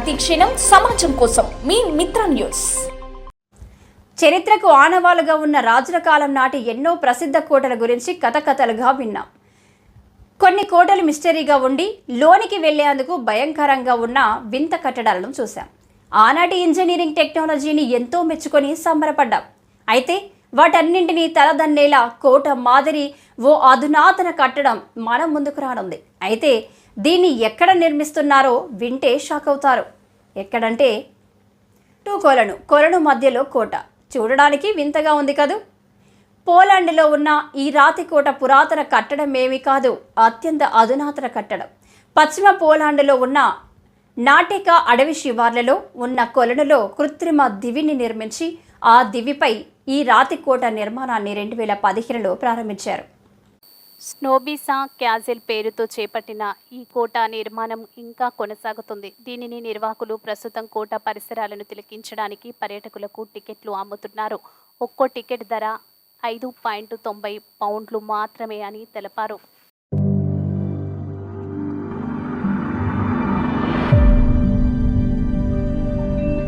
ప్రతి క్షణం సమాజం కోసం మీ మిత్ర న్యూస్. చరిత్రకు ఆనవాలుగా ఉన్న రాజుల కాలం నాటి ఎన్నో ప్రసిద్ధ కోటల గురించి కథకథలుగా విన్నాం. కొన్ని కోటలు మిస్టరీగా ఉండి లోనికి వెళ్లేందుకు భయంకరంగా ఉన్న వింత కట్టడాలను చూశాం. ఆనాటి ఇంజనీరింగ్ టెక్నాలజీని ఎంతో మెచ్చుకొని సంబరపడ్డాం. అయితే వాటన్నింటినీ తలదన్నేలా కోట మాదిరి ఓ అధునాతన కట్టడం మన ముందుకు రానుంది. అయితే దీన్ని ఎక్కడ నిర్మిస్తున్నారో వింటే షాక్ అవుతారు. ఎక్కడంటే కొలను మధ్యలో కోట. చూడడానికి వింతగా ఉంది కదూ. పోలాండ్లో ఉన్న ఈ రాతి కోట పురాతన కట్టడం ఏమీ కాదు, అత్యంత అధునాతన కట్టడం. పశ్చిమ పోలాండ్లో ఉన్న నాటిక అడవి శివార్లలో ఉన్న కొలనులో కృత్రిమ దివిని నిర్మించి ఆ దివిపై ఈ రాతి కోట నిర్మాణాన్ని 2015లో ప్రారంభించారు. స్నోబీసా క్యాజెల్ పేరుతో చేపట్టిన ఈ కోట నిర్మాణం ఇంకా కొనసాగుతుంది. దీనిని నిర్వాహకులు ప్రస్తుతం కోట పరిసరాలను తిలకించడానికి పర్యాటకులకు టికెట్లు అమ్ముతున్నారు. ఒక్కో టికెట్ ధర £5.90 మాత్రమే అని తెలిపారు.